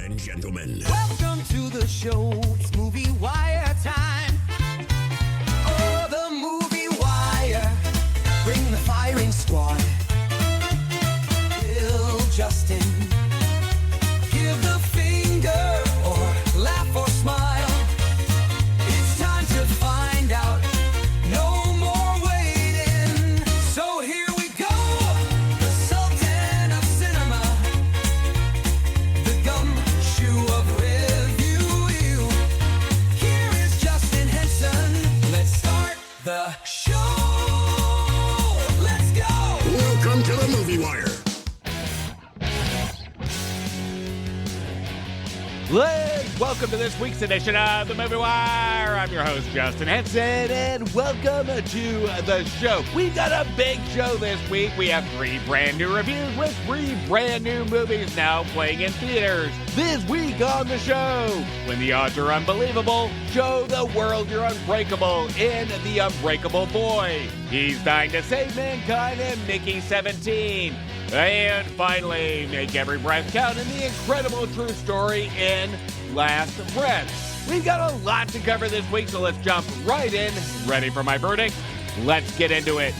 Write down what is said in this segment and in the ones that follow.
and gentlemen. Welcome to the show. It's Movie Wire time. Oh, the Movie Wire. Bring the firing squad. Bill, Justin. Give the finger or laugh or smile. It's time to find out. No more waiting. So here we go. The Sultan of Cinema. The gumshoe of review. Here is Justin Henson. Let's start the show. Let's go. Welcome to the Movie Wire. Welcome to this week's edition of the Movie Wire. I'm your host, Justin Henson, and welcome to the show. We've got a big show this week. We have 3 brand new reviews with 3 brand new movies now playing in theaters. This week on the show, when the odds are unbelievable, show the world you're unbreakable in The Unbreakable Boy. He's dying to save mankind in Mickey 17. And finally, make every breath count in the incredible true story in Last Breath. We've got a lot to cover this week, so let's jump right in. Ready for my verdict? Let's get into it.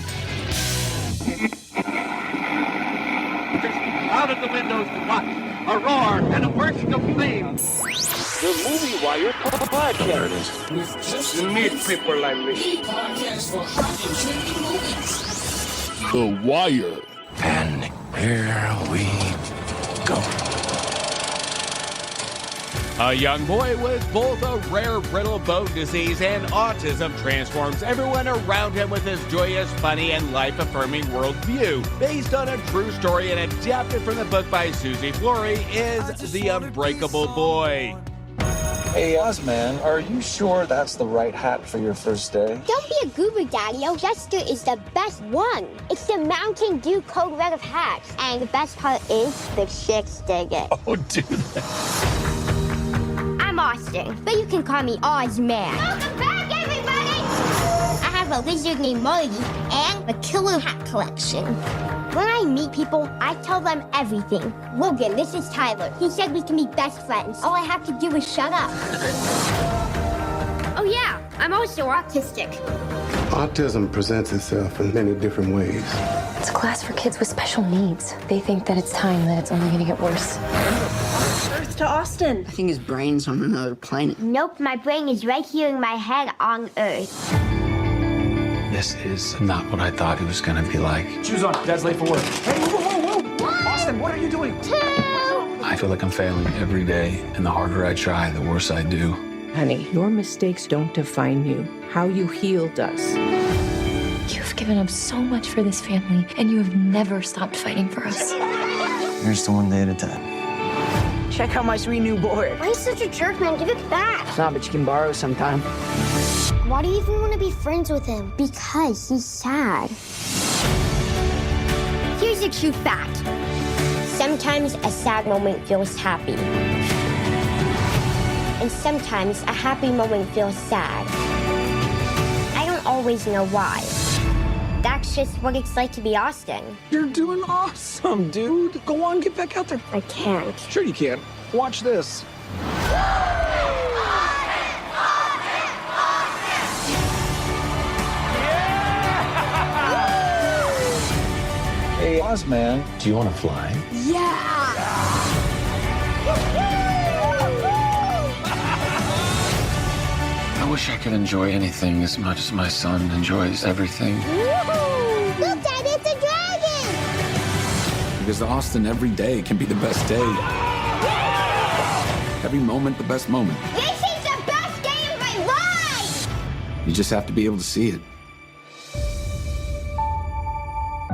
Out of the windows to watch a roar and a bursting of flames. The Movie Wire Podcast. You need people like me. The Wire. And here we go. A young boy with both a rare brittle bone disease and autism transforms everyone around him with his joyous, funny, and life-affirming worldview. Based on a true story and adapted from the book by Susie Flory is The Unbreakable Boy. Hey, Ozman, are you sure that's the right hat for your first day? Don't be a goober, Daddy-o. Jessica is the best one. It's the Mountain Dew Code Red of hats. And the best part is the chicks dig it. Oh, do that. I'm Austin, but you can call me Ozman. Welcome back, everybody! I have a lizard named Marty and a killer hat collection. When I meet people, I tell them everything. Logan, this is Tyler. He said we can be best friends. All I have to do is shut up. Oh yeah, I'm also autistic. Autism presents itself in many different ways. It's a class for kids with special needs. They think that it's time, that it's only going to get worse. Earth to Austin. I think his brain's on another planet. Nope, my brain is right here in my head on Earth. This is not what I thought it was going to be like. Shoes on. Dad's late for work. Hey, whoa. Austin, what are you doing? I feel like I'm failing every day, and the harder I try, the worse I do. Honey, your mistakes don't define you. How you heal does. You've given up so much for this family, and you have never stopped fighting for us. Here's to one day at a time. Check out my sweet new board. Why are you such a jerk, man? Give it back. It's not, but you can borrow sometime. Why do you even want to be friends with him? Because he's sad. Here's a true fact. Sometimes a sad moment feels happy. And sometimes a happy moment feels sad. I don't always know why. That's just what it's like to be Austin. You're doing awesome, dude. Go on, get back out there. I can't. Sure you can. Watch this. Hey, Ozman, do you want to fly? I wish I could enjoy anything as much as my son enjoys everything. Woohoo! Look, Dad, it's a dragon! Because Austin, every day can be the best day. Every moment, the best moment. This is the best day of my life! You just have to be able to see it.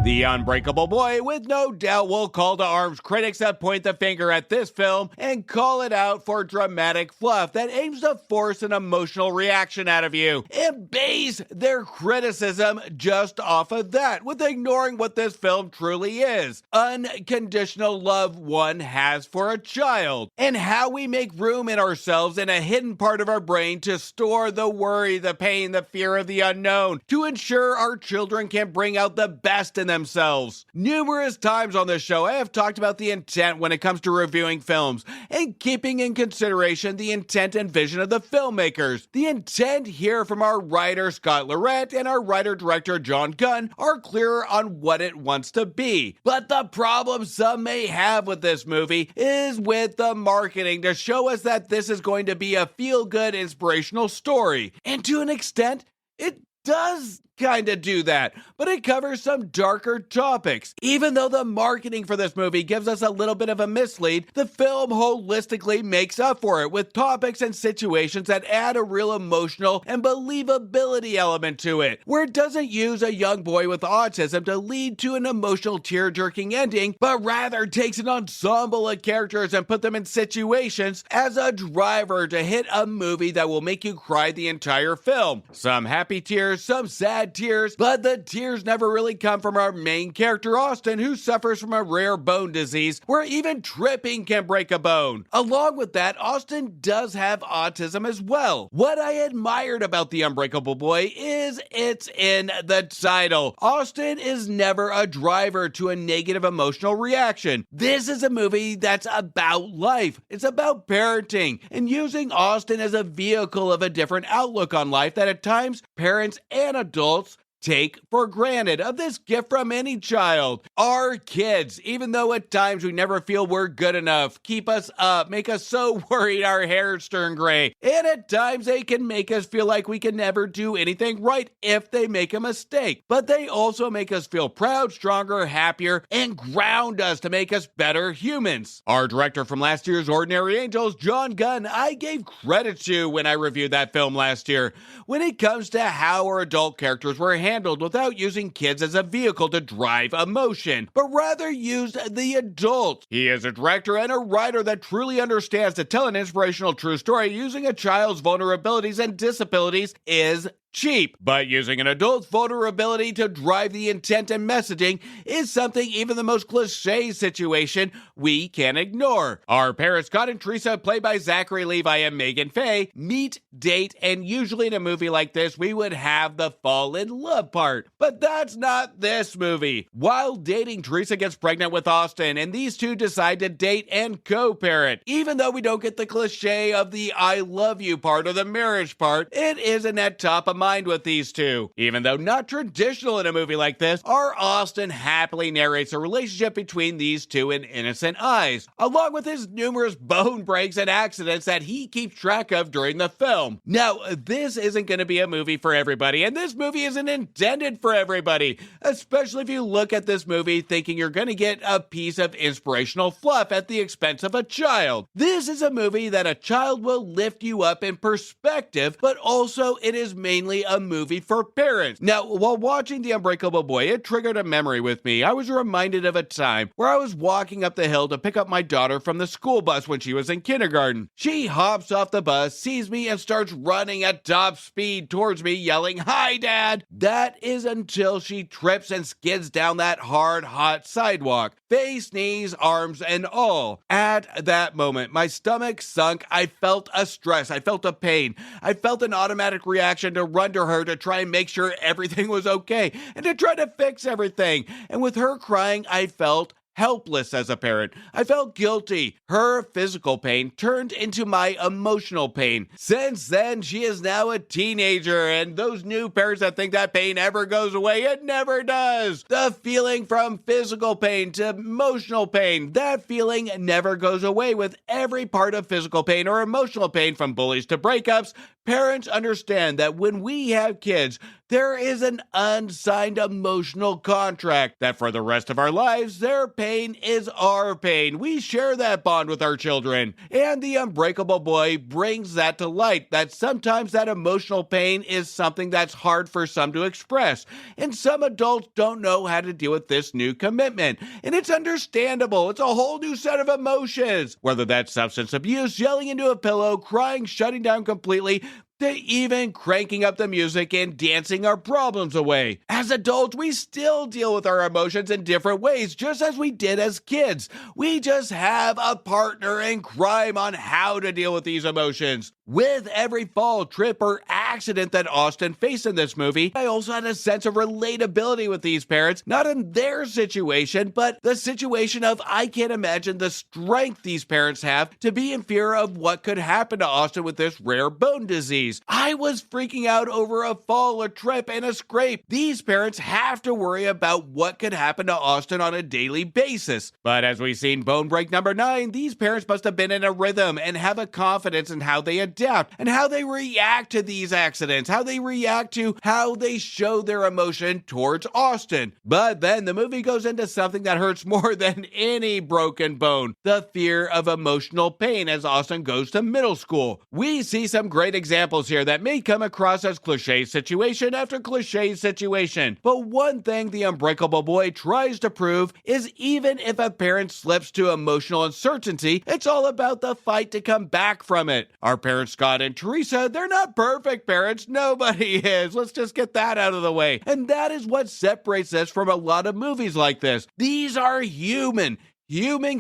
The Unbreakable Boy, with no doubt, will call to arms critics that point the finger at this film and call it out for dramatic fluff that aims to force an emotional reaction out of you, and base their criticism just off of that, with ignoring what this film truly is: unconditional love one has for a child, and how we make room in ourselves in a hidden part of our brain to store the worry, the pain, the fear of the unknown, to ensure our children can bring out the best in themselves. Numerous times on this show, I have talked about the intent when it comes to reviewing films and keeping in consideration the intent and vision of the filmmakers. The intent here from our writer Scott Lorette and our writer-director John Gunn are clearer on what it wants to be. But the problem some may have with this movie is with the marketing to show us that this is going to be a feel-good inspirational story. And to an extent, it does kind of do that, but it covers some darker topics. Even though the marketing for this movie gives us a little bit of a mislead, the film holistically makes up for it with topics and situations that add a real emotional and believability element to it, where it doesn't use a young boy with autism to lead to an emotional tear-jerking ending, but rather takes an ensemble of characters and put them in situations as a driver to hit a movie that will make you cry the entire film. Some happy tears, some sad tears, but the tears never really come from our main character Austin, who suffers from a rare bone disease where even tripping can break a bone. Along with that, Austin does have autism as well. What I admired about The Unbreakable Boy is it's in the title. Austin is never a driver to a negative emotional reaction. This is a movie that's about life. It's about parenting and using Austin as a vehicle of a different outlook on life that at times parents and adults take for granted of this gift from any child. Our kids, even though at times we never feel we're good enough, keep us up, make us so worried our hairs turn gray, and at times they can make us feel like we can never do anything right if they make a mistake. But they also make us feel proud, stronger, happier, and ground us to make us better humans. Our director from last year's Ordinary Angels, John Gunn, I gave credit to when I reviewed that film last year when it comes to how our adult characters were handled without using kids as a vehicle to drive emotion, but rather used the adult. He is a director and a writer that truly understands to tell an inspirational true story using a child's vulnerabilities and disabilities is cheap, but using an adult's vulnerability to drive the intent and messaging is something even the most cliche situation we can ignore. Our parents, Scott and Teresa, played by Zachary Levi and Megan Faye, meet, date, and usually in a movie like this, we would have the fall in love part. But that's not this movie. While dating, Teresa gets pregnant with Austin, and these two decide to date and co-parent. Even though we don't get the cliche of the I love you part or the marriage part, it isn't at top of mind with these two. Even though not traditional in a movie like this, our Austin happily narrates a relationship between these two in innocent eyes, along with his numerous bone breaks and accidents that he keeps track of during the film. Now, this isn't going to be a movie for everybody, and this movie isn't intended for everybody, especially if you look at this movie thinking you're going to get a piece of inspirational fluff at the expense of a child. This is a movie that a child will lift you up in perspective, but also it is mainly a movie for parents. Now, while watching The Unbreakable Boy, it triggered a memory with me. I was reminded of a time where I was walking up the hill to pick up my daughter from the school bus when she was in kindergarten. She hops off the bus, sees me, and starts running at top speed towards me, yelling, "Hi, Dad!" That is until she trips and skids down that hard, hot sidewalk, face, knees, arms, and all. At that moment, my stomach sunk. I felt a stress. I felt a pain. I felt an automatic reaction to run to her to try and make sure everything was okay and to try to fix everything. And with her crying, I felt helpless as a parent. I felt guilty. Her physical pain turned into my emotional pain. Since then, she is now a teenager, and those new parents that think that pain ever goes away, it never does. The feeling from physical pain to emotional pain, that feeling never goes away with every part of physical pain or emotional pain, from bullies to breakups. Parents understand that when we have kids, there is an unsigned emotional contract that for the rest of our lives, their pain is our pain. We share that bond with our children. And The Unbreakable Boy brings that to light, that sometimes that emotional pain is something that's hard for some to express. And some adults don't know how to deal with this new commitment. And it's understandable. It's a whole new set of emotions. Whether that's substance abuse, yelling into a pillow, crying, shutting down completely, to even cranking up the music and dancing our problems away. As adults, we still deal with our emotions in different ways, just as we did as kids. We just have a partner in crime on how to deal with these emotions. With every fall, trip, or accident that Austin faced in this movie, I also had a sense of relatability with these parents, not in their situation, but the situation of I can't imagine the strength these parents have to be in fear of what could happen to Austin with this rare bone disease. I was freaking out over a fall, a trip, and a scrape. These parents have to worry about what could happen to Austin on a daily basis. But as we've seen Bone Break number 9, these parents must have been in a rhythm and have a confidence in how they adapt and how they react to these accidents, how they react to how they show their emotion towards Austin. But then the movie goes into something that hurts more than any broken bone, the fear of emotional pain as Austin goes to middle school. We see some great examples here that may come across as cliche situation after cliche situation. But one thing the Unbreakable Boy tries to prove is even if a parent slips to emotional uncertainty, it's all about the fight to come back from it. Our parents Scott and Teresa, they're not perfect parents. Nobody is. Let's just get that out of the way. And that is what separates this from a lot of movies like this. These are human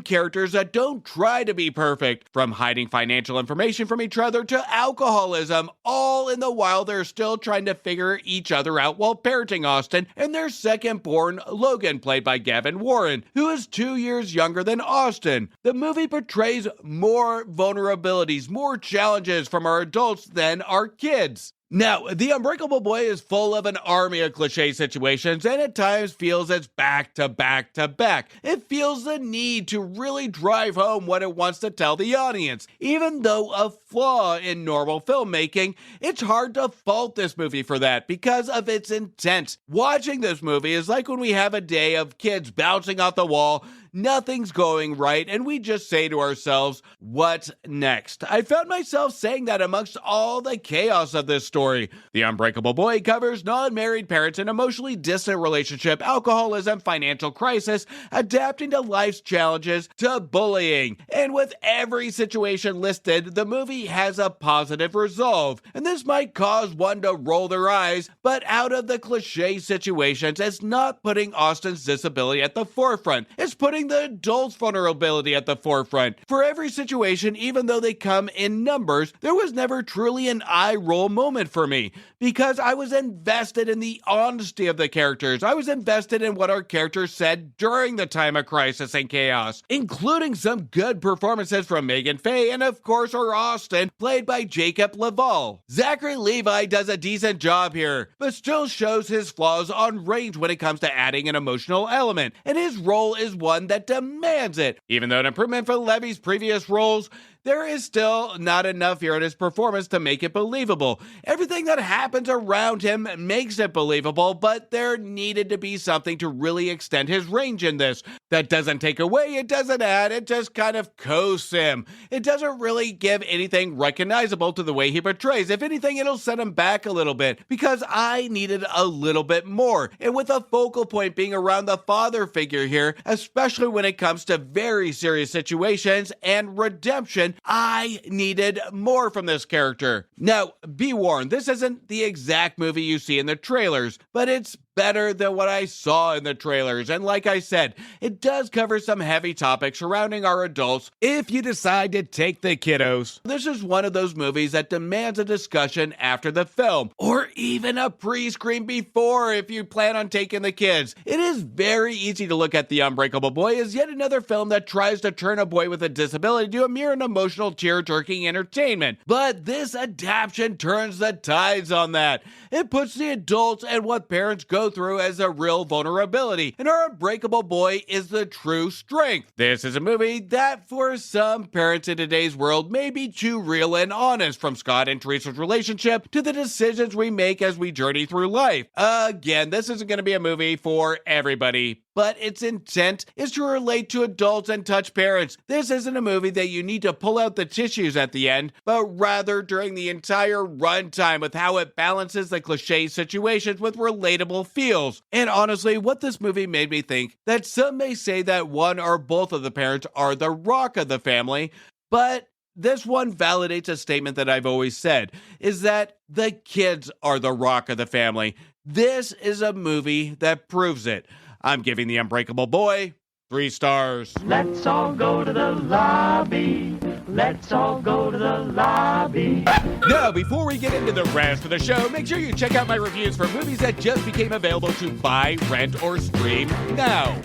characters that don't try to be perfect, from hiding financial information from each other to alcoholism, all in the while they're still trying to figure each other out while parenting Austin and their second-born Logan, played by Gavin Warren, who is 2 years younger than Austin. The movie portrays more vulnerabilities, more challenges from our adults than our kids. Now, The Unbreakable Boy is full of an army of cliche situations and at times feels it's back to back to back. It feels the need to really drive home what it wants to tell the audience. Even though a flaw in normal filmmaking, it's hard to fault this movie for that because of its intent. Watching this movie is like when we have a day of kids bouncing off the wall, nothing's going right, and we just say to ourselves, what next? I found myself saying that amongst all the chaos of this story. The Unbreakable Boy covers non-married parents, an emotionally distant relationship, alcoholism, financial crisis, adapting to life's challenges, to bullying. And with every situation listed, the movie has a positive resolve. And this might cause one to roll their eyes, but out of the cliche situations, it's not putting Austin's disability at the forefront. It's putting the adult's vulnerability at the forefront. For every situation, even though they come in numbers, there was never truly an eye-roll moment for me because I was invested in the honesty of the characters. I was invested in what our characters said during the time of crisis and chaos, including some good performances from Megan Faye and of course our Austin, played by Jacob Laval. Zachary Levi does a decent job here, but still shows his flaws on range when it comes to adding an emotional element, and his role is one that demands it. Even though an improvement from Levy's previous roles, there is still not enough here in his performance to make it believable. Everything that happens around him makes it believable, but there needed to be something to really extend his range in this. That doesn't take away, it doesn't add, it just kind of coasts him. It doesn't really give anything recognizable to the way he portrays. If anything, it'll set him back a little bit, because I needed a little bit more. And with a focal point being around the father figure here, especially when it comes to very serious situations and redemption, I needed more from this character. Now, be warned, this isn't the exact movie you see in the trailers, but it's better than what I saw in the trailers. And like I said, it does cover some heavy topics surrounding our adults if you decide to take the kiddos. This is one of those movies that demands a discussion after the film, or even a pre-screen before if you plan on taking the kids. It is very easy to look at The Unbreakable Boy as yet another film that tries to turn a boy with a disability to a mere and emotional tear-jerking entertainment. But this adaptation turns the tides on that. It puts the adults and what parents go through as a real vulnerability, and our Unbreakable Boy is the true strength. This is a movie that for some parents in today's world may be too real and honest, from Scott and Teresa's relationship to the decisions we make as we journey through life. Again, this isn't going to be a movie for everybody, but its intent is to relate to adults and touch parents. This isn't a movie that you need to pull out the tissues at the end, but rather during the entire runtime with how it balances the cliche situations with relatable feels. And honestly, what this movie made me think that some may say that one or both of the parents are the rock of the family, but this one validates a statement that I've always said, is that the kids are the rock of the family. This is a movie that proves it. I'm giving The Unbreakable Boy 3 stars. Let's all go to the lobby. Let's all go to the lobby. Now, before we get into the rest of the show, make sure you check out my reviews for movies that just became available to buy, rent, or stream now.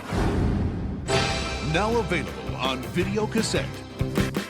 Now available on video cassette.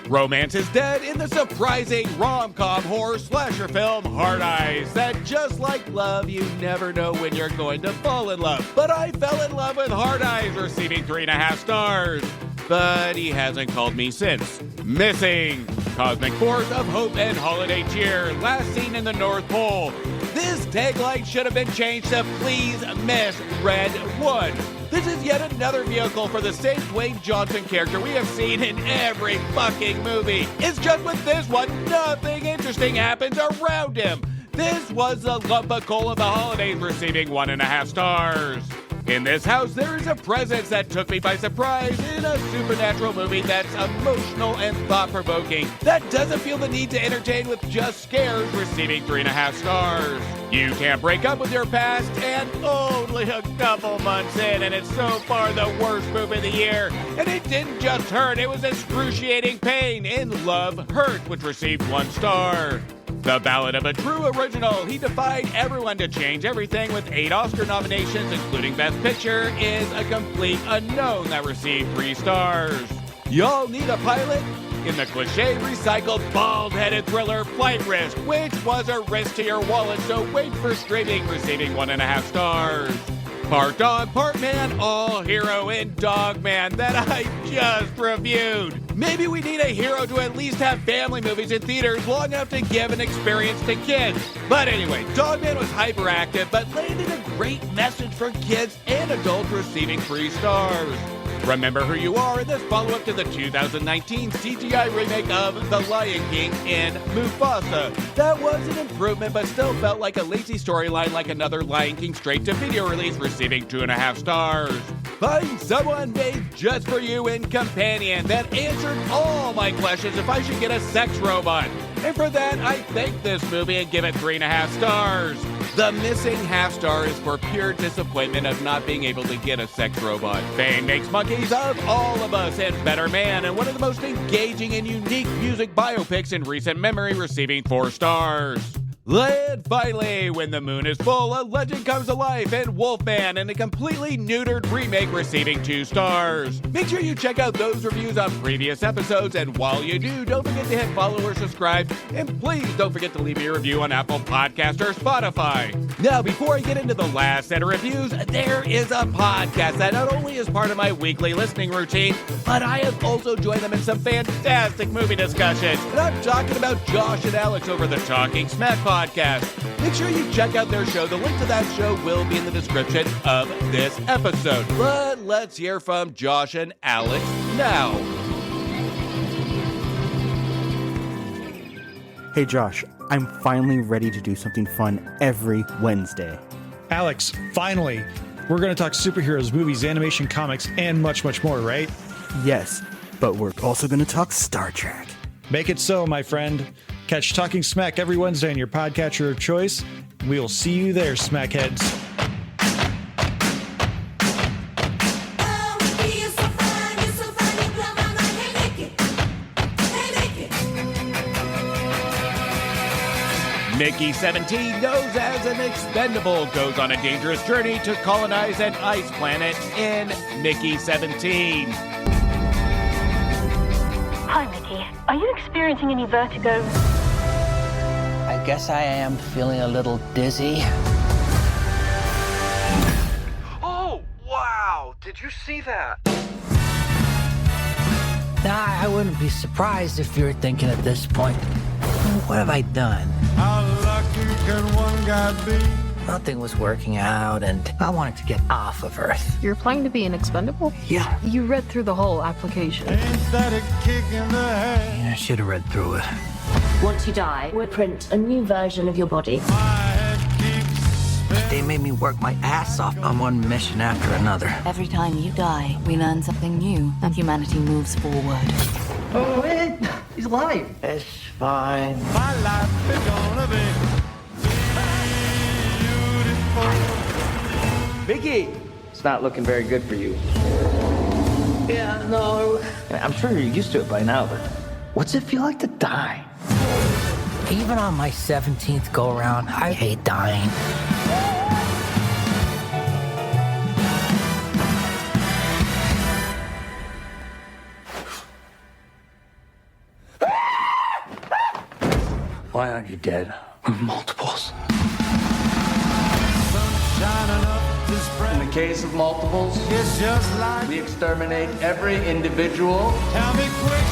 Romance is dead in the surprising rom-com horror slasher film Hard Eyes that, just like love, you never know when you're going to fall in love. But I fell in love with Hard Eyes, receiving 3.5 stars. But he hasn't called me since. Missing. Cosmic force of hope and holiday cheer, last seen in the North Pole. This tagline should have been changed to Please Miss Red One. This is yet another vehicle for the same Dwayne Johnson character we have seen in every fucking movie. It's just with this one, nothing interesting happens around him. This was a lump of coal of the holidays, receiving 1.5 stars. In this house, there is a presence that took me by surprise in a supernatural movie that's emotional and thought-provoking, that doesn't feel the need to entertain with just scares, receiving 3.5 stars. You can't break up with your past, and only a couple months in, and it's so far the worst movie of the year. And it didn't just hurt, it was excruciating pain in Love Hurt, which received 1 star. The Ballad of a True Original, he defied everyone to change everything with 8 Oscar nominations, including Best Picture, is a complete unknown that received 3 stars. Y'all Need a Pilot? In the cliche recycled bald-headed thriller Flight Risk, which was a risk to your wallet, so wait for streaming, receiving 1.5 stars. Part Dog, Part Man, All Hero in Dog Man that I just reviewed. Maybe we need a hero to at least have family movies in theaters long enough to give an experience to kids. But anyway, Dog Man was hyperactive, but landed a great message for kids and adults, receiving 3 stars. Remember Who You Are in this follow-up to the 2019 CGI remake of The Lion King in Mufasa. That was an improvement, but still felt like a lazy storyline like another Lion King straight-to-video release, receiving 2.5 stars. Find someone made just for you in Companion that answered all my questions if I should get a sex robot. And for that, I thank this movie and give it 3.5 stars. The missing half star is for pure disappointment of not being able to get a sex robot. Fame makes monkeys of all of us and Better Man, and one of the most engaging and unique music biopics in recent memory, receiving 4 stars. And finally, When the Moon is Full, a legend comes to life in Wolfman, and a completely neutered remake, receiving 2 stars. Make sure you check out those reviews on previous episodes, and while you do, don't forget to hit follow or subscribe, and please don't forget to leave me a review on Apple Podcast or Spotify. Now, before I get into the last set of reviews, there is a podcast that not only is part of my weekly listening routine, but I have also joined them in some fantastic movie discussions. And I'm talking about Josh and Alex over the Talking Smac Podcast. Make sure you check out their show. The link to that show will be in the description of this episode. But let's hear from Josh and Alex now. Hey Josh, I'm finally ready to do something fun every Wednesday. Alex, finally. We're going to talk superheroes, movies, animation, comics, and much, much more, right? Yes, but we're also going to talk Star Trek. Make it so, my friend. Catch Talking Smac every Wednesday on your podcatcher of choice. We'll see you there, Smackheads. Mickey 17, known as an expendable, goes on a dangerous journey to colonize an ice planet in Mickey 17. Hi, Mickey. Are you experiencing any vertigo? I guess I am feeling a little dizzy. Oh, wow! Did you see that? I wouldn't be surprised if you're thinking at this point, what have I done? How lucky can one guy be? Nothing was working out, and I wanted to get off of Earth. You're applying to be an expendable? Yeah. You read through the whole application. Ain't that a kick in the head? Yeah, I should have read through it. Once you die, we'll print a new version of your body. They made me work my ass off on one mission after another. Every time you die, we learn something new, and humanity moves forward. Oh, man, he's alive. It's fine. My life is gonna be beautiful. Mickey, it's not looking very good for you. Yeah, no. I'm sure you're used to it by now, but What's it feel like to die? Even on my 17th go-around, I hate dying. Why aren't you dead? Multiples. In the case of multiples, It's just like, we exterminate every individual. tell me quick.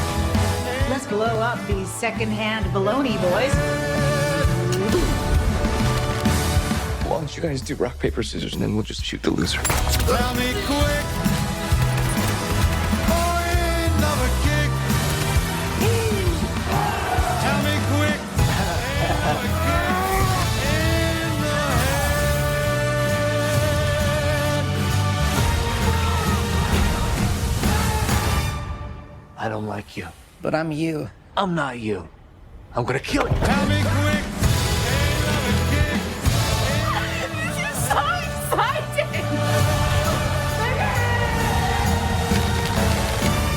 Let's blow up these secondhand baloney boys. Why don't you guys do rock, paper, scissors, and then we'll just shoot the loser? Tell me quick. Oh, ain't another kick. Tell me quick. Ain't another kick in the head. I don't like you, but I'm you. I'm not you. I'm gonna kill you. Tell me quick. This is so exciting!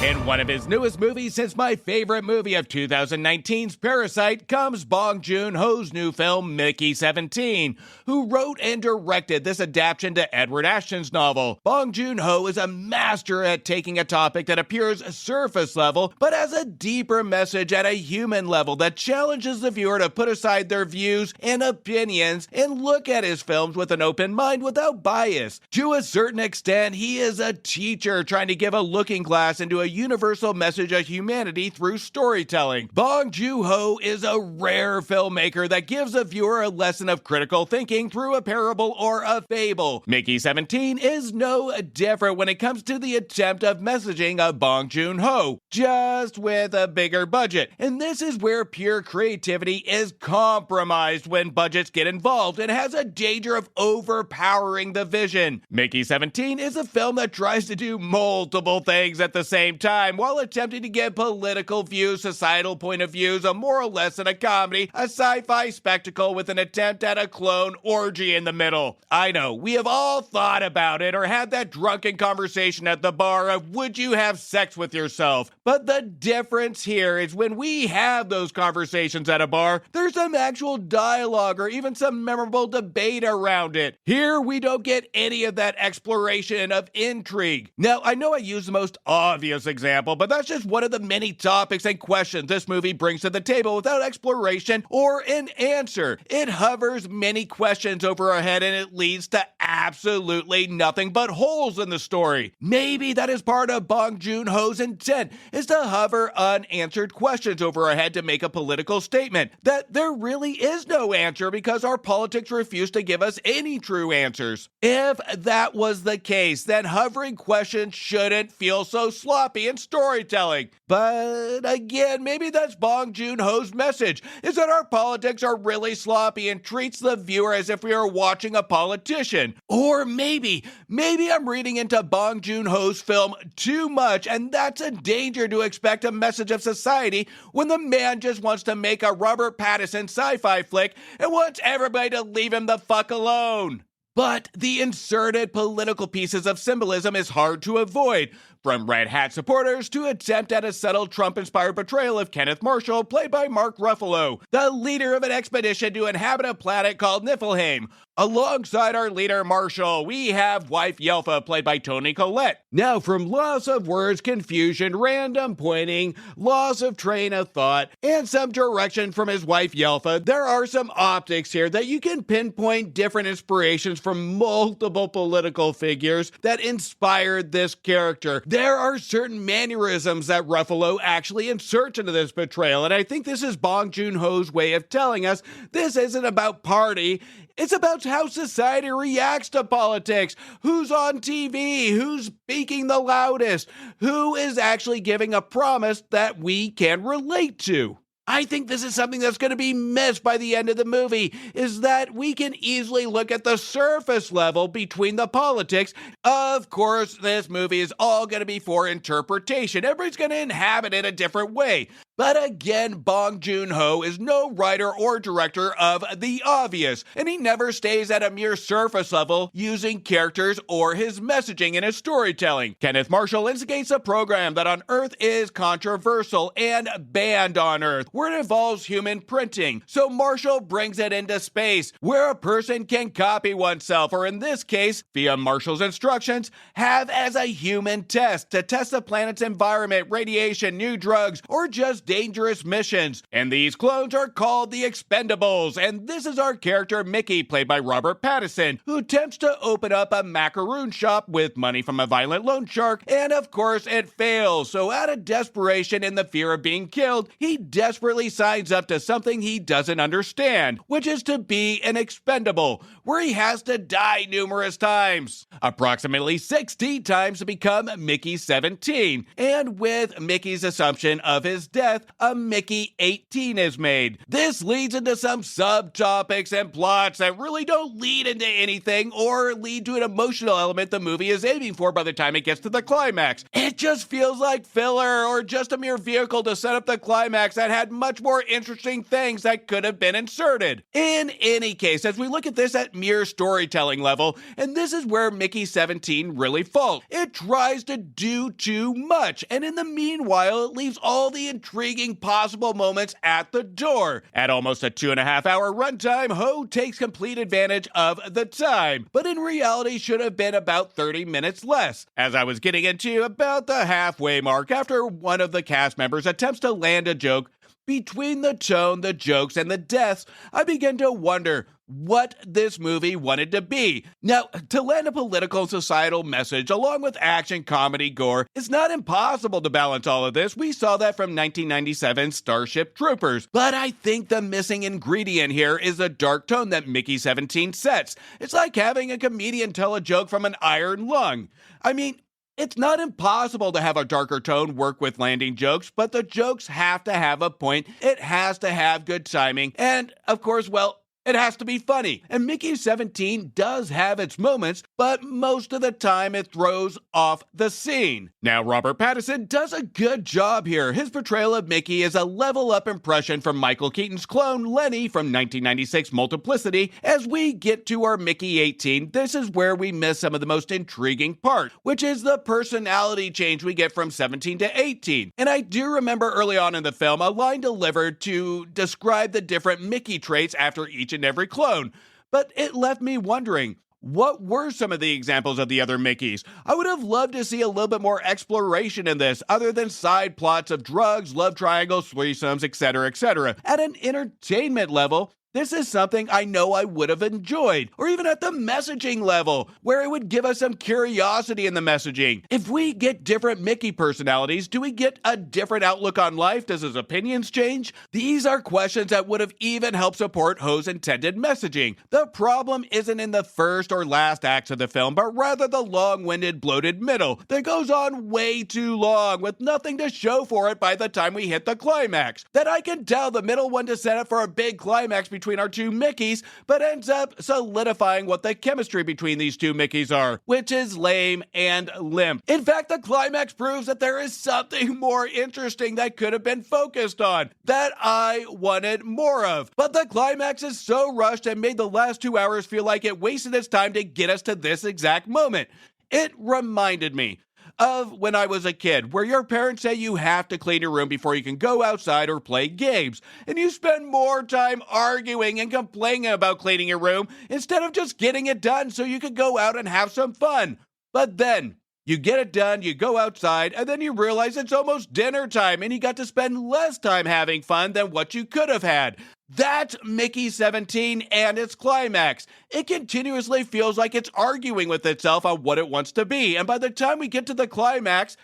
In one of his newest movies since my favorite movie of 2019's Parasite comes Bong Joon-ho's new film Mickey 17, who wrote and directed this adaptation to Edward Ashton's novel. Bong Joon-ho is a master at taking a topic that appears surface level, but has a deeper message at a human level that challenges the viewer to put aside their views and opinions and look at his films with an open mind without bias. To a certain extent, he is a teacher trying to give a looking glass into a universal message of humanity through storytelling. Bong Joon-ho is a rare filmmaker that gives a viewer a lesson of critical thinking through a parable or a fable. Mickey 17 is no different when it comes to the attempt of messaging of Bong Joon-ho, just with a bigger budget. And this is where pure creativity is compromised when budgets get involved and has a danger of overpowering the vision. Mickey 17 is a film that tries to do multiple things at the same time while attempting to get political views, societal point of views, a moral lesson, a comedy, a sci-fi spectacle with an attempt at a clone orgy in the middle. I know, we have all thought about it or had that drunken conversation at the bar of would you have sex with yourself? But the difference here is when we have those conversations at a bar, there's some actual dialogue or even some memorable debate around it. Here we don't get any of that exploration of intrigue. Now, I know I use the most obvious example, but that's just one of the many topics and questions this movie brings to the table without exploration or an answer. It hovers many questions over our head and it leads to absolutely nothing but holes in the story. Maybe that is part of Bong Joon-ho's intent, is to hover unanswered questions over our head to make a political statement, that there really is no answer because our politics refuse to give us any true answers. If that was the case, then hovering questions shouldn't feel so sloppy in storytelling. But again, maybe that's Bong Joon-ho's message, is that our politics are really sloppy and treats the viewer as if we are watching a politician. Or maybe I'm reading into Bong Joon-ho's film too much, and that's a danger to expect a message of society when the man just wants to make a Robert Pattinson sci-fi flick and wants everybody to leave him the fuck alone. But the inserted political pieces of symbolism is hard to avoid, from Red Hat supporters to attempt at a subtle Trump-inspired portrayal of Kenneth Marshall, played by Mark Ruffalo, the leader of an expedition to inhabit a planet called Niflheim. Alongside our leader Marshall, we have wife Yelfa, played by Toni Collette. Now, from loss of words, confusion, random pointing, loss of train of thought, and some direction from his wife Yelfa, there are some optics here that you can pinpoint different inspirations from multiple political figures that inspired this character. There are certain mannerisms that Ruffalo actually inserts into this portrayal, and I think this is Bong Joon-ho's way of telling us this isn't about party, it's about how society reacts to politics, who's on TV, who's speaking the loudest, who is actually giving a promise that we can relate to. I think this is something that's going to be missed by the end of the movie, is that we can easily look at the surface level between the politics. Of course, this movie is all going to be for interpretation. Everybody's going to inhabit it a different way. But again, Bong Joon-ho is no writer or director of the obvious, and he never stays at a mere surface level using characters or his messaging in his storytelling. Kenneth Marshall instigates a program that on Earth is controversial and banned on Earth, where it involves human printing. So Marshall brings it into space, where a person can copy oneself, or in this case, via Marshall's instructions, have as a human test to test the planet's environment, radiation, new drugs, or just dangerous missions. And these clones are called the Expendables, and this is our character Mickey, played by Robert Pattinson, who attempts to open up a macaroon shop with money from a violent loan shark, and of course it fails. So out of desperation and the fear of being killed, he desperately signs up to something he doesn't understand, which is to be an expendable, where he has to die numerous times, approximately 60 times to become Mickey 17. And with Mickey's assumption of his death, a Mickey 18 is made. This leads into some subtopics and plots that really don't lead into anything or lead to an emotional element the movie is aiming for by the time it gets to the climax. It just feels like filler or just a mere vehicle to set up the climax that had much more interesting things that could have been inserted. In any case, as we look at this at mere storytelling level, and this is where Mickey 17 really falls, it tries to do too much, and in the meanwhile, it leaves all the intriguing possible moments at the door. At almost a 2.5-hour runtime, Ho takes complete advantage of the time, but in reality should have been about 30 minutes less. As I was getting into about the halfway mark, after one of the cast members attempts to land a joke, between the tone, the jokes, and the deaths, I began to wonder what this movie wanted to be. Now, to land a political societal message along with action, comedy, gore, it's not impossible to balance all of this. We saw that from 1997's Starship Troopers. But I think the missing ingredient here is the dark tone that Mickey 17 sets. It's like having a comedian tell a joke from an iron lung. I mean, it's not impossible to have a darker tone work with landing jokes, but the jokes have to have a point. It has to have good timing. And, of course, well, it has to be funny. And Mickey 17 does have its moments, but most of the time it throws off the scene. Now, Robert Pattinson does a good job here. His portrayal of Mickey is a level-up impression from Michael Keaton's clone, Lenny, from 1996 Multiplicity. As we get to our Mickey 18, this is where we miss some of the most intriguing part, which is the personality change we get from 17 to 18. And I do remember early on in the film a line delivered to describe the different Mickey traits after each and every clone, but it left me wondering, what were some of the examples of the other Mickeys? I would have loved to see a little bit more exploration in this, other than side plots of drugs, love triangles, threesomes, etc., etc. At an entertainment level, this is something I know I would have enjoyed, or even at the messaging level, where it would give us some curiosity in the messaging. If we get different Mickey personalities, do we get a different outlook on life? Does his opinions change? These are questions that would have even helped support Ho's intended messaging. The problem isn't in the first or last acts of the film, but rather the long-winded, bloated middle that goes on way too long, with nothing to show for it by the time we hit the climax. That I can tell the middle one to set up for a big climax between our two Mickeys, but ends up solidifying what the chemistry between these two Mickeys are, which is lame and limp. In fact, the climax proves that there is something more interesting that could have been focused on, that I wanted more of. But the climax is so rushed and made the last 2 hours feel like it wasted its time to get us to this exact moment. It reminded me of when I was a kid, where your parents say you have to clean your room before you can go outside or play games, and you spend more time arguing and complaining about cleaning your room instead of just getting it done so you could go out and have some fun. But then you get it done, you go outside, and then you realize it's almost dinner time and you got to spend less time having fun than what you could have had. That's Mickey 17 and its climax. It continuously feels like it's arguing with itself on what it wants to be, and by the time we get to the climax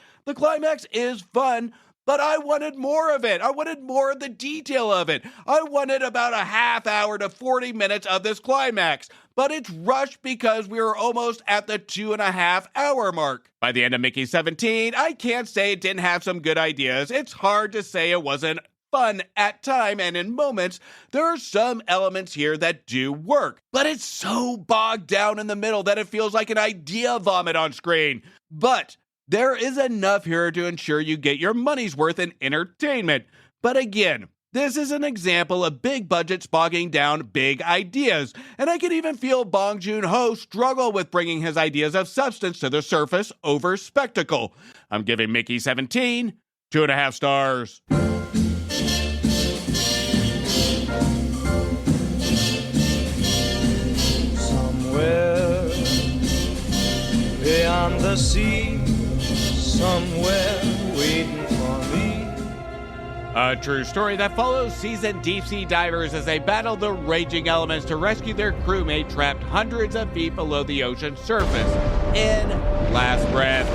is fun, but I wanted more of it. I wanted more of the detail of it. I wanted about a half hour to 40 minutes of this climax, but it's rushed because we were almost at the 2.5-hour mark. By the end of Mickey 17, I can't say it didn't have some good ideas. It's hard to say it wasn't fun at time, and in moments, there are some elements here that do work. But it's so bogged down in the middle that it feels like an idea vomit on screen. But there is enough here to ensure you get your money's worth in entertainment. But again, this is an example of big budgets bogging down big ideas, and I can even feel Bong Joon-ho struggle with bringing his ideas of substance to the surface over spectacle. I'm giving Mickey 17 2.5 stars. Somewhere beyond the sea, somewhere waiting for me. A true story that follows seasoned deep-sea divers as they battle the raging elements to rescue their crewmate trapped hundreds of feet below the ocean's surface in Last Breath.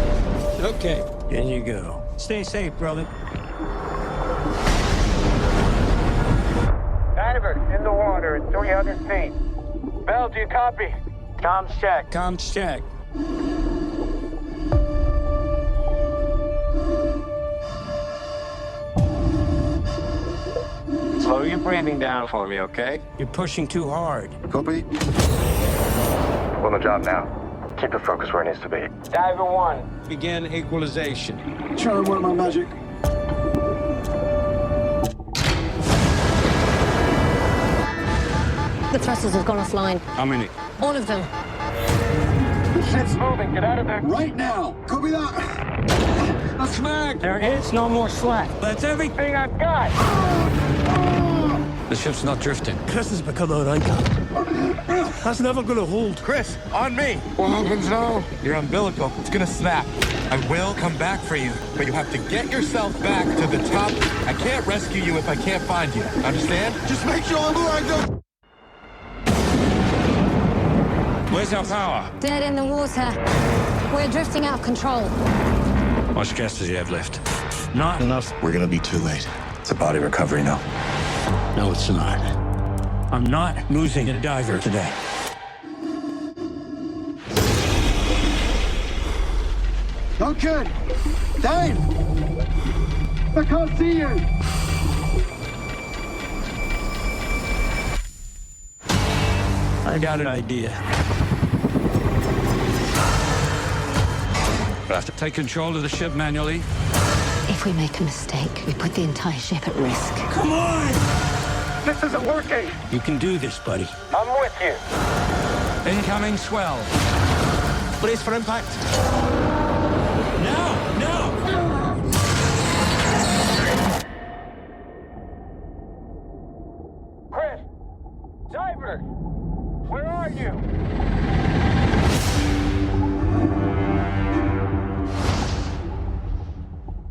Okay, in you go. Stay safe, brother. Diver, in the water at 300 feet. Bell, do you copy? Comms check. Comms check. Slow your breathing down for me, okay? You're pushing too hard. Copy. We're on the job now. Keep the focus where it needs to be. Diver 1. Begin equalization. Trying one of my magic. The thrusters have gone offline. How many? All of them. Ship's moving. Get out of there. Right now. Copy that. A smack. There is no more slack. That's everything I've got. The ship's not drifting. This has become an icon. That's never gonna hold. Chris, on me. What happens now? Your umbilical. It's gonna snap. I will come back for you, but you have to get yourself back to the top. I can't rescue you if I can't find you. Understand? Just make sure I'm like them. Where's our power? Dead in the water. We're drifting out of control. How much gas does he have left? Not enough. We're gonna be too late. It's a body recovery now. No, it's not. I'm not losing a diver today. Duncan! Dave! I can't see you! I got an idea. I have to take control of the ship manually. If we make a mistake, we put the entire ship at risk. Come on! This isn't working. You can do this, buddy. I'm with you. Incoming swell. Brace for impact. Now! Now! Chris! Diver! Where are you?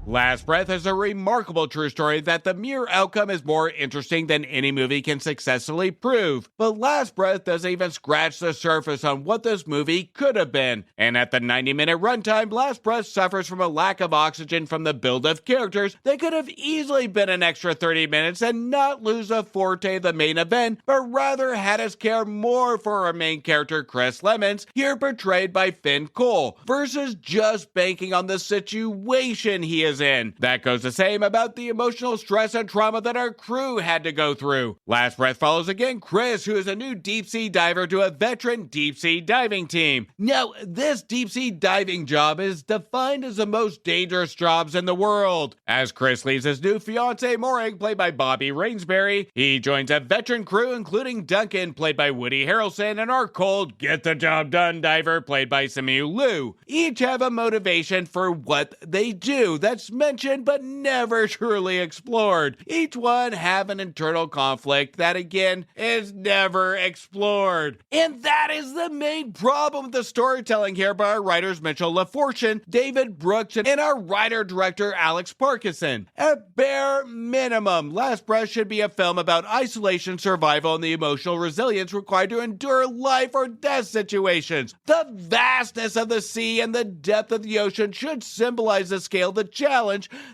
Last Breath is a remarkable true story that the mere outcome is more interesting than any movie can successfully prove. But Last Breath doesn't even scratch the surface on what this movie could have been. And at the 90-minute runtime, Last Breath suffers from a lack of oxygen from the build of characters that could have easily been an extra 30 minutes and not lose a forte of the main event, but rather had us care more for our main character Chris Lemons, here portrayed by Finn Cole, versus just banking on the situation he is in. That goes the same about the emotional stress and trauma that our crew had to go through. Last Breath follows again Chris, who is a new deep-sea diver to a veteran deep-sea diving team. Now, this deep-sea diving job is defined as the most dangerous jobs in the world. As Chris leaves his new fiancée Morag, played by Bobby Rainsbury, he joins a veteran crew including Duncan, played by Woody Harrelson, and our cold, get-the-job-done diver, played by Simu Liu. Each have a motivation for what they do that's mentioned but never truly explored. Each one have an internal conflict that again is never explored. And that is the main problem with the storytelling here by our writers Mitchell LaFortune, David Brooks, and our writer-director Alex Parkinson. At bare minimum, Last Breath should be a film about isolation, survival, and the emotional resilience required to endure life or death situations. The vastness of the sea and the depth of the ocean should symbolize the scale of the challenge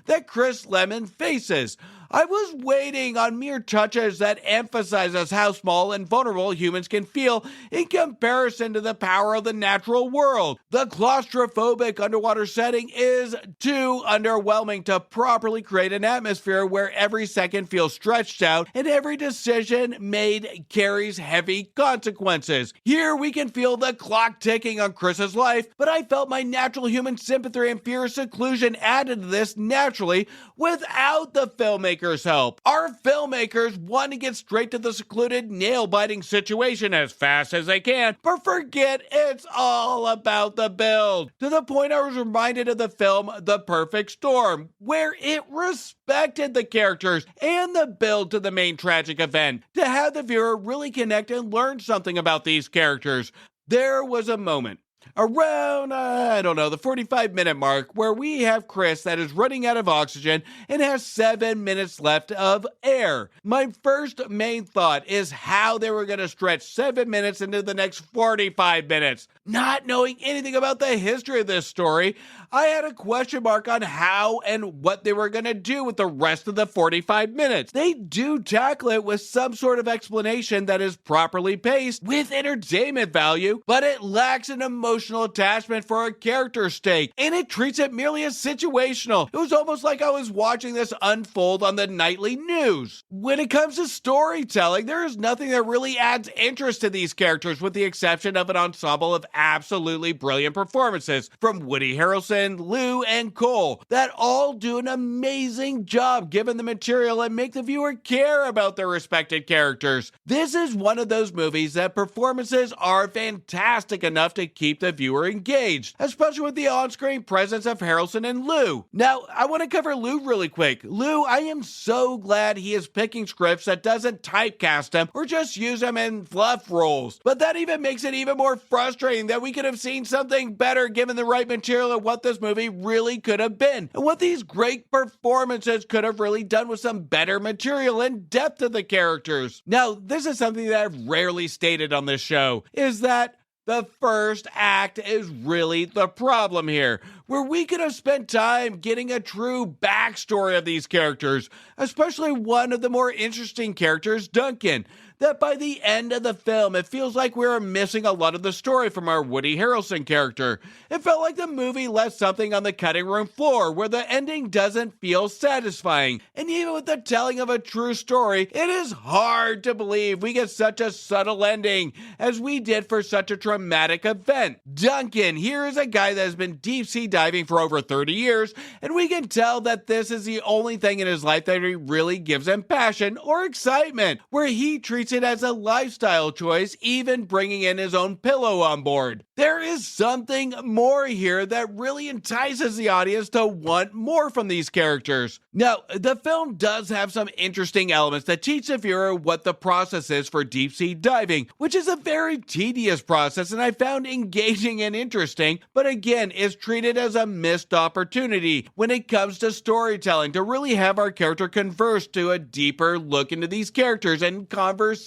that Chris Lemon faces. I was waiting on mere touches that emphasizes how small and vulnerable humans can feel in comparison to the power of the natural world. The claustrophobic underwater setting is too underwhelming to properly create an atmosphere where every second feels stretched out and every decision made carries heavy consequences. Here we can feel the clock ticking on Chris's life, but I felt my natural human sympathy and fear of seclusion added to this naturally without the filmmaking filmmakers help. Our filmmakers want to get straight to the secluded, nail-biting situation as fast as they can, but forget it's all about the build. To the point I was reminded of the film The Perfect Storm, where it respected the characters and the build to the main tragic event to have the viewer really connect and learn something about these characters. There was a moment around, the 45-minute mark where we have Chris that is running out of oxygen and has 7 minutes left of air. My first main thought is how they were going to stretch 7 minutes into the next 45 minutes. Not knowing anything about the history of this story, I had a question mark on how and what they were going to do with the rest of the 45 minutes. They do tackle it with some sort of explanation that is properly paced with entertainment value, but it lacks an emotional attachment for a character's stake, and it treats it merely as situational. It was almost like I was watching this unfold on the nightly news. When it comes to storytelling, there is nothing that really adds interest to these characters with the exception of an ensemble of absolutely brilliant performances from Woody Harrelson, Lou, and Cole that all do an amazing job given the material and make the viewer care about their respected characters. This is one of those movies that performances are fantastic enough to keep the viewer engaged, especially with the on-screen presence of Harrelson and Lou. Now, I want to cover Lou really quick. Lou, I am so glad he is picking scripts that doesn't typecast him or just use him in fluff roles. But that even makes it even more frustrating that we could have seen something better given the right material and what this movie really could have been, and what these great performances could have really done with some better material and depth to the characters. Now, this is something that I've rarely stated on this show, is that the first act is really the problem here, where we could have spent time getting a true backstory of these characters, especially one of the more interesting characters, Duncan. That by the end of the film, it feels like we're missing a lot of the story from our Woody Harrelson character. It felt like the movie left something on the cutting room floor where the ending doesn't feel satisfying. And even with the telling of a true story, it is hard to believe we get such a subtle ending as we did for such a traumatic event. Duncan here is a guy that has been deep sea diving for over 30 years, and we can tell that this is the only thing in his life that really gives him passion or excitement, where he treats it as a lifestyle choice, even bringing in his own pillow on board. There is something more here that really entices the audience to want more from these characters. Now, the film does have some interesting elements that teach the viewer what the process is for deep sea diving, which is a very tedious process and I found engaging and interesting, but again, is treated as a missed opportunity when it comes to storytelling to really have our character converse to a deeper look into these characters and conversation.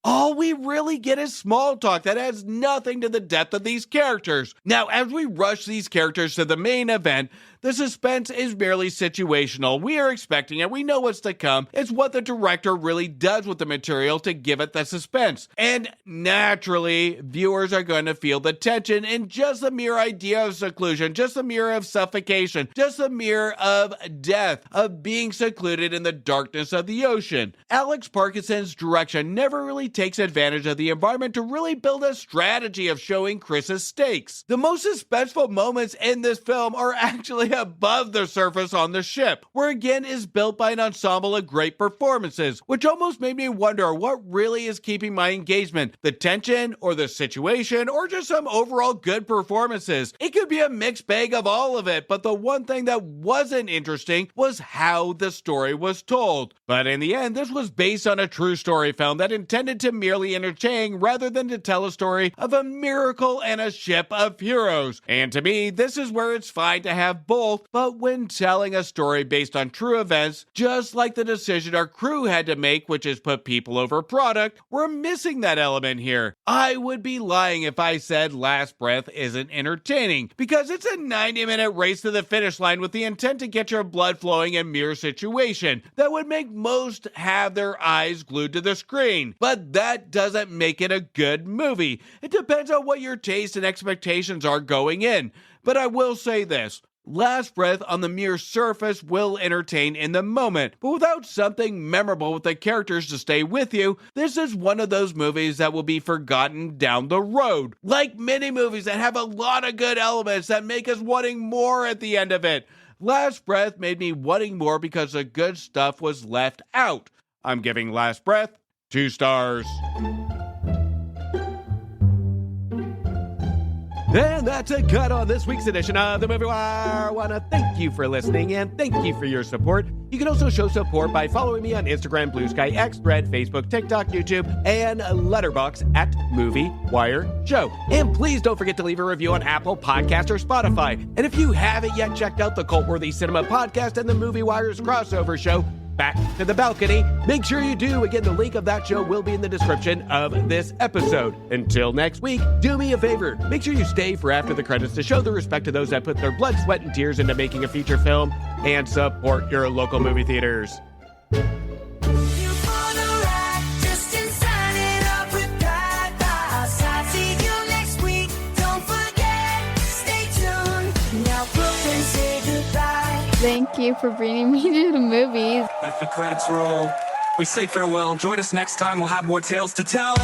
All we really get is small talk that adds nothing to the depth of these characters. Now, as we rush these characters to the main event, the suspense is merely situational. We are expecting it. We know what's to come. It's what the director really does with the material to give it the suspense. And naturally, viewers are going to feel the tension in just the mere idea of seclusion, just the mere of suffocation, just the mere of death, of being secluded in the darkness of the ocean. Alex Parkinson's direction never really takes advantage of the environment to really build a strategy of showing Chris's stakes. The most suspenseful moments in this film are actually above the surface on the ship, where again is built by an ensemble of great performances, which almost made me wonder what really is keeping my engagement, the tension or the situation or just some overall good performances. It could be a mixed bag of all of it, but the one thing that wasn't interesting was how the story was told. But in the end, this was based on a true story film that intended to merely entertain rather than to tell a story of a miracle and a ship of heroes. And to me, this is where it's fine to have both, but when telling a story based on true events, just like the decision our crew had to make, which is put people over product, we're missing that element here. I would be lying if I said Last Breath isn't entertaining, because it's a 90-minute race to the finish line with the intent to get your blood flowing in mere situation that would make most have their eyes glued to the screen. But that doesn't make it a good movie. It depends on what your taste and expectations are going in. But I will say this. Last Breath on the mere surface will entertain in the moment, but without something memorable with the characters to stay with you, this is one of those movies that will be forgotten down the road. Like many movies that have a lot of good elements that make us wanting more at the end of it. Last Breath made me wanting more because the good stuff was left out. I'm giving Last Breath 2 stars. And that's a cut on this week's edition of The Movie Wire. I want to thank you for listening and thank you for your support. You can also show support by following me on Instagram, Blue Sky, X, Thread, Facebook, TikTok, YouTube, and Letterboxd at Movie Wire Show. And please don't forget to leave a review on Apple Podcasts or Spotify. And if you haven't yet checked out the Cult-Worthy Cinema Podcast and the Movie Wire's crossover show, Back to the Balcony, make sure you do. Again, the link of that show will be in the description of this episode. Until next week, do me a favor. Make sure you stay for after the credits to show the respect to those that put their blood, sweat, and tears into making a feature film and support your local movie theaters. Thank you for bringing me to the movies. Let the credits roll. We say farewell. Join us next time. We'll have more tales to tell.